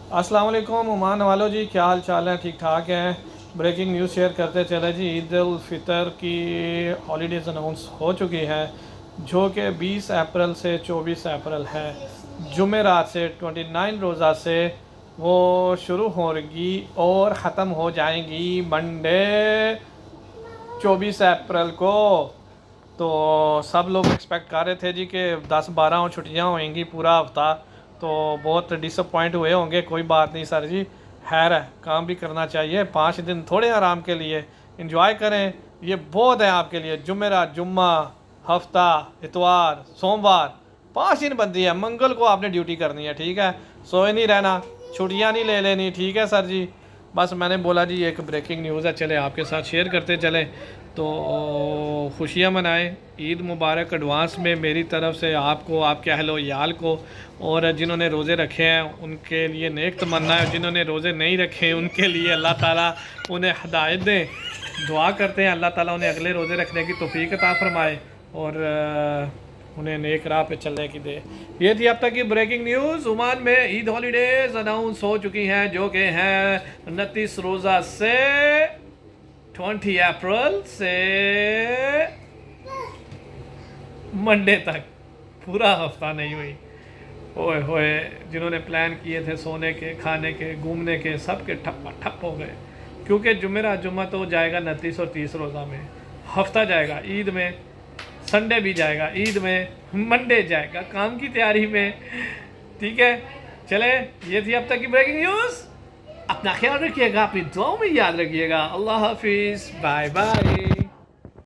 अस्सलाम वालेकुम ओमान वालों जी, क्या हाल चाल है? ठीक ठाक है। ब्रेकिंग न्यूज़ शेयर करते चले जी। ईद उल फितर की हॉलीडेज़ अनाउंस हो चुकी है, जो कि 20 अप्रैल से 24 अप्रैल है। जुमेरात से 29 रोज़ा से वो शुरू होगी और ख़त्म हो जाएंगी मंडे 24 अप्रैल को। तो सब लोग एक्सपेक्ट कर रहे थे जी कि 10-12 छुट्टियां होंगी पूरा हफ्ता, तो बहुत डिसअपॉइंट हुए होंगे। कोई बात नहीं सर जी, खैर है, काम भी करना चाहिए। 5 दिन थोड़े आराम के लिए इंजॉय करें, ये बहुत है आपके लिए। जुमेरात, जुम्मा, हफ्ता, इतवार, सोमवार, 5 दिन बनती है। मंगल को आपने ड्यूटी करनी है, ठीक है? सोए नहीं रहना, छुट्टियां नहीं ले लेनी, ठीक है सर जी? बस मैंने बोला जी एक ब्रेकिंग न्यूज़ है, चले आपके साथ शेयर करते चले। तो खुशियाँ मनाएं, ईद मुबारक एडवांस में मेरी तरफ से आपको, आपके अहलो याल को। और जिन्होंने रोज़े रखे हैं उनके लिए नेक तमन्ना है, जिन्होंने रोज़े नहीं रखे उनके लिए अल्लाह ताला उन्हें हदायत दें। दुआ करते हैं अल्लाह ताला उन्हें अगले रोज़े रखने की तौफीक अता फरमाए और उन्हें नेक राह पे चलने की दे। ये थी अब तक की ब्रेकिंग न्यूज़। ओमान में ईद हॉलीडेज अनाउंस हो चुकी हैं, जो कि हैं 29 रोज़ा से 20 अप्रैल से मंडे तक, पूरा हफ्ता नहीं हुई। ओए होए, जिन्होंने प्लान किए थे सोने के, खाने के, घूमने के, सब के ठप्पा ठप हो गए। क्योंकि जुमेरात जुम्मा तो जाएगा 29 और 30 रोज़ा में, हफ्ता जाएगा ईद में, संडे भी जाएगा ईद में, मंडे जाएगा काम की तैयारी में। ठीक है, चले, ये थी अब तक की ब्रेकिंग न्यूज़। अपना ख्याल रखिएगा, अपनी दुआओं में याद रखिएगा। अल्लाह हाफिज़, बाय बाय।